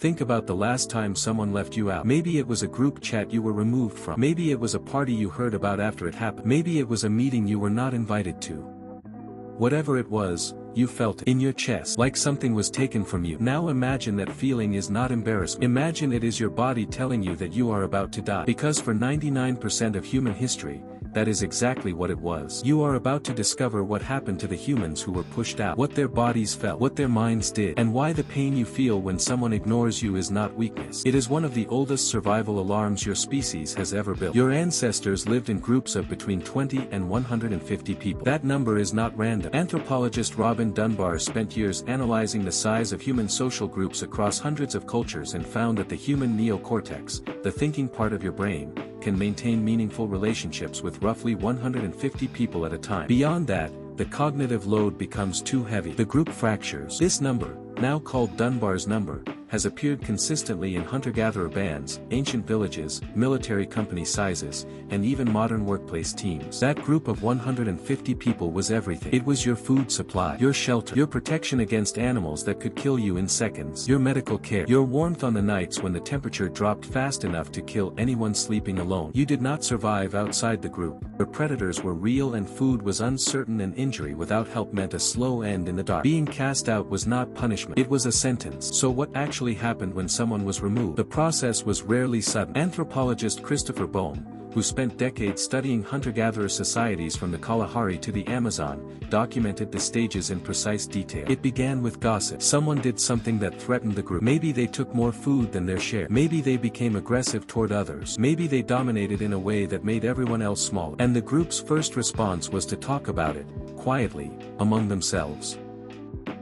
Think about the last time someone left you out. Maybe it was a group chat you were removed from. Maybe it was a party you heard about after it happened. Maybe it was a meeting you were not invited to. Whatever it was, you felt it in your chest, like something was taken from you. Now imagine that feeling is not embarrassment. Imagine it is your body telling you that you are about to die. Because for 99% of human history, that is exactly what it was. You are about to discover what happened to the humans who were pushed out, what their bodies felt, what their minds did, and why the pain you feel when someone ignores you is not weakness. It is one of the oldest survival alarms your species has ever built. Your ancestors lived in groups of between 20 and 150 people. That number is not random. Anthropologist Dunbar spent years analyzing the size of human social groups across hundreds of cultures and found that the human neocortex, the thinking part of your brain, can maintain meaningful relationships with roughly 150 people at a time. Beyond that, the cognitive load becomes too heavy. The group fractures. This number, now called Dunbar's number, has appeared consistently in hunter-gatherer bands, ancient villages, military company sizes, and even modern workplace teams. That group of 150 people was everything. It was your food supply, your shelter, your protection against animals that could kill you in seconds, your medical care, your warmth on the nights when the temperature dropped fast enough to kill anyone sleeping alone. You did not survive outside the group. The predators were real and food was uncertain, and injury without help meant a slow end in the dark. Being cast out was not punishment, it was a sentence. So what actually happened when someone was removed? The process was rarely sudden. Anthropologist Christopher Bohm, who spent decades studying hunter-gatherer societies from the Kalahari to the Amazon, documented the stages in precise detail. It began with gossip. Someone did something that threatened the group. Maybe they took more food than their share. Maybe they became aggressive toward others. Maybe they dominated in a way that made everyone else smaller. And the group's first response was to talk about it, quietly, among themselves.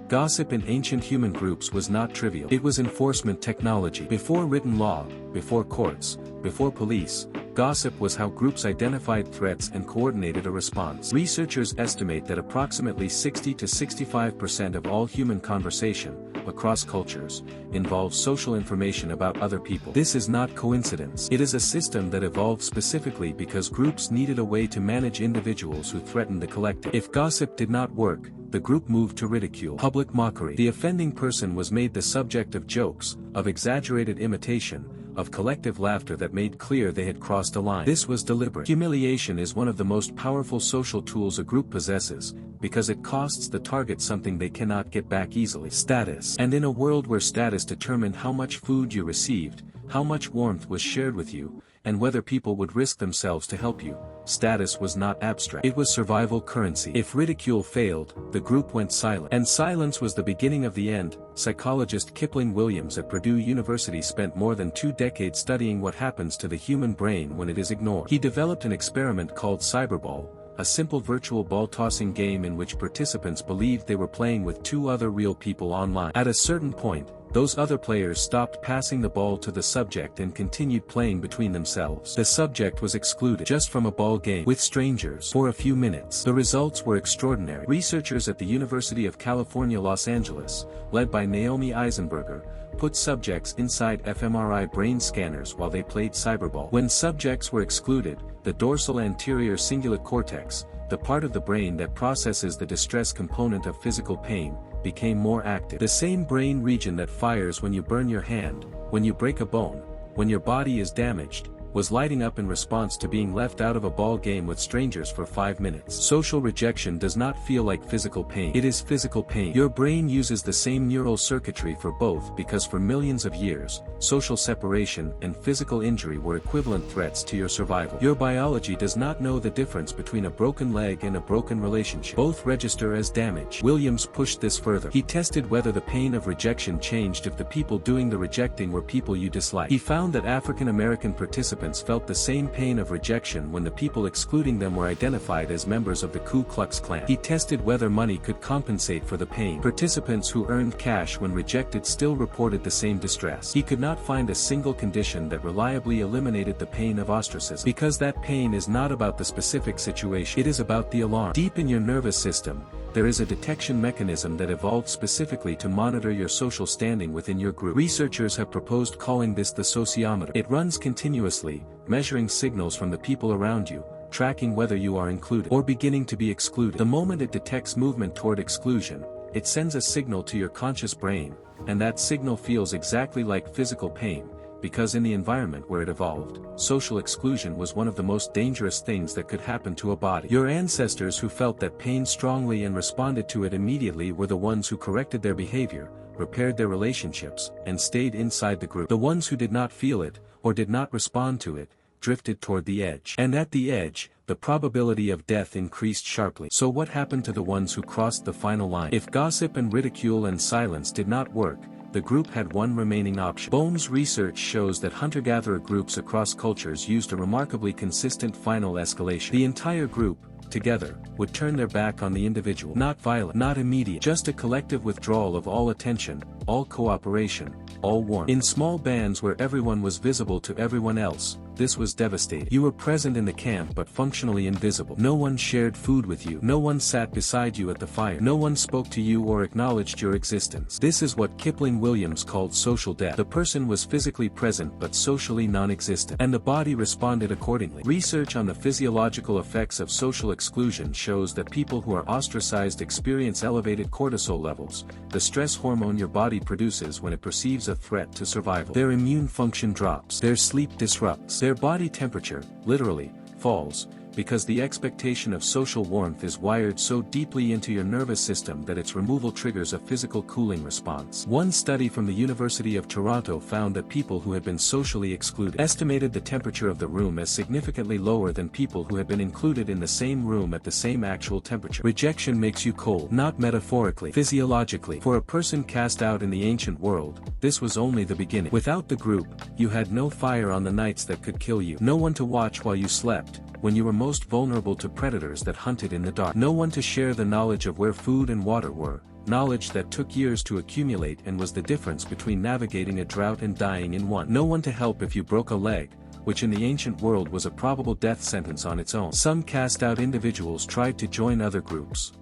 Gossip in ancient human groups was not trivial. It was enforcement technology. Before written law, before courts, before police, gossip was how groups identified threats and coordinated a response. Researchers estimate that approximately 60 to 65% of all human conversation, across cultures, involves social information about other people. This is not coincidence. It is a system that evolved specifically because groups needed a way to manage individuals who threatened the collective. If gossip did not work, the group moved to ridicule, public mockery. The offending person was made the subject of jokes, of exaggerated imitation, of collective laughter that made clear they had crossed a line. This was deliberate. Humiliation is one of the most powerful social tools a group possesses, because it costs the target something they cannot get back easily: status. And in a world where status determined how much food you received, how much warmth was shared with you, and whether people would risk themselves to help you, status was not abstract. It was survival currency. If ridicule failed, the group went silent. And silence was the beginning of the end. Psychologist Kipling Williams at Purdue University spent more than 2 decades studying what happens to the human brain when it is ignored. He developed an experiment called cyberball, a simple virtual ball-tossing game in which participants believed they were playing with 2 other real people online. At a certain point, those other players stopped passing the ball to the subject and continued playing between themselves. The subject was excluded just from a ball game with strangers for a few minutes. The results were extraordinary. Researchers at the University of California, Los Angeles, led by Naomi Eisenberger, put subjects inside fMRI brain scanners while they played cyberball. When subjects were excluded, the dorsal anterior cingulate cortex, the part of the brain that processes the distress component of physical pain, became more active. The same brain region that fires when you burn your hand, when you break a bone, when your body is damaged, was lighting up in response to being left out of a ball game with strangers for 5 minutes. Social rejection does not feel like physical pain. It is physical pain. Your brain uses the same neural circuitry for both because for millions of years, social separation and physical injury were equivalent threats to your survival. Your biology does not know the difference between a broken leg and a broken relationship. Both register as damage. Williams pushed this further. He tested whether the pain of rejection changed if the people doing the rejecting were people you dislike. He found that African American participants felt the same pain of rejection when the people excluding them were identified as members of the Ku Klux Klan. He tested whether money could compensate for the pain. Participants who earned cash when rejected still reported the same distress. He could not find a single condition that reliably eliminated the pain of ostracism. Because that pain is not about the specific situation. It is about the alarm. Deep in your nervous system, there is a detection mechanism that evolved specifically to monitor your social standing within your group. Researchers have proposed calling this the sociometer. It runs continuously, measuring signals from the people around you, tracking whether you are included or beginning to be excluded. The moment it detects movement toward exclusion, it sends a signal to your conscious brain, and that signal feels exactly like physical pain, because in the environment where it evolved, social exclusion was one of the most dangerous things that could happen to a body. Your ancestors who felt that pain strongly and responded to it immediately were the ones who corrected their behavior, repaired their relationships, and stayed inside the group. The ones who did not feel it, or did not respond to it, drifted toward the edge. And at the edge, the probability of death increased sharply. So what happened to the ones who crossed the final line? If gossip and ridicule and silence did not work, the group had one remaining option. Bohm's research shows that hunter-gatherer groups across cultures used a remarkably consistent final escalation. The entire group, together, would turn their back on the individual. Not violent, not immediate, just a collective withdrawal of all attention, all cooperation, all warmth. In small bands where everyone was visible to everyone else, this was devastating. You were present in the camp but functionally invisible. No one shared food with you. No one sat beside you at the fire. No one spoke to you or acknowledged your existence. This is what Kipling Williams called social death. The person was physically present but socially non-existent. And the body responded accordingly. Research on the physiological effects of social exclusion shows that people who are ostracized experience elevated cortisol levels, the stress hormone your body produces when it perceives a threat to survival. Their immune function drops. Their sleep disrupts. Their body temperature, literally, falls, because the expectation of social warmth is wired so deeply into your nervous system that its removal triggers a physical cooling response. One study from the University of Toronto found that people who had been socially excluded estimated the temperature of the room as significantly lower than people who had been included in the same room at the same actual temperature. Rejection makes you cold, not metaphorically, physiologically. For a person cast out in the ancient world, this was only the beginning. Without the group, you had no fire on the nights that could kill you, no one to watch while you slept, when you were most vulnerable to predators that hunted in the dark. No one to share the knowledge of where food and water were, knowledge that took years to accumulate and was the difference between navigating a drought and dying in one. No one to help if you broke a leg, which in the ancient world was a probable death sentence on its own. Some cast-out individuals tried to join other groups.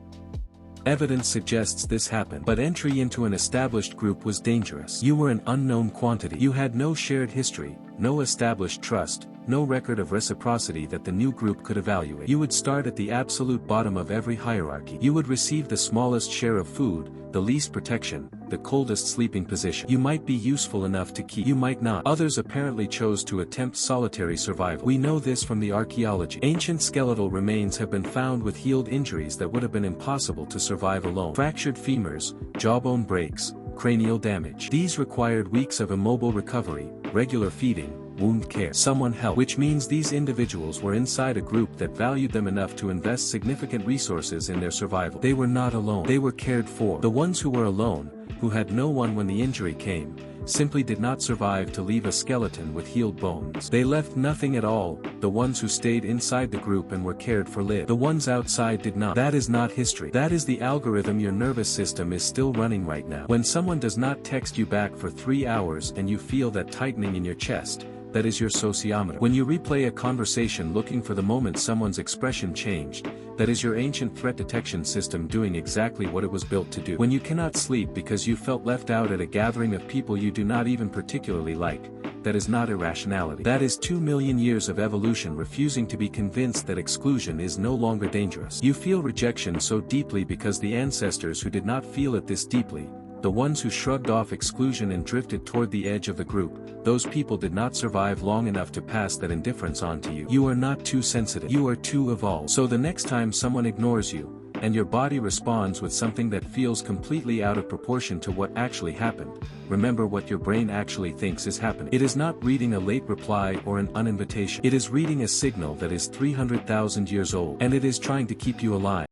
Evidence suggests this happened, but entry into an established group was dangerous. You were an unknown quantity. You had no shared history, no established trust, no record of reciprocity that the new group could evaluate. You would start at the absolute bottom of every hierarchy. You would receive the smallest share of food, the least protection, the coldest sleeping position. You might be useful enough to keep. You might not. Others apparently chose to attempt solitary survival. We know this from the archaeology. Ancient skeletal remains have been found with healed injuries that would have been impossible to survive alone. Fractured femurs, jawbone breaks, cranial damage. These required weeks of immobile recovery, regular feeding, wound care. Someone helped. Which means these individuals were inside a group that valued them enough to invest significant resources in their survival. They were not alone. They were cared for. The ones who were alone, who had no one when the injury came, simply did not survive to leave a skeleton with healed bones. They left nothing at all. The ones who stayed inside the group and were cared for lived. The ones outside did not. That is not history. That is the algorithm your nervous system is still running right now. When someone does not text you back for 3 hours and you feel that tightening in your chest, that is your sociometer. When you replay a conversation looking for the moment someone's expression changed, that is your ancient threat detection system doing exactly what it was built to do. When you cannot sleep because you felt left out at a gathering of people you do not even particularly like, that is not irrationality. That is 2 million years of evolution refusing to be convinced that exclusion is no longer dangerous. You feel rejection so deeply because the ancestors who did not feel it this deeply, the ones who shrugged off exclusion and drifted toward the edge of the group, those people did not survive long enough to pass that indifference on to you. You are not too sensitive. You are too evolved. So the next time someone ignores you, and your body responds with something that feels completely out of proportion to what actually happened, remember what your brain actually thinks is happening. It is not reading a late reply or an uninvitation. It is reading a signal that is 300,000 years old, and it is trying to keep you alive.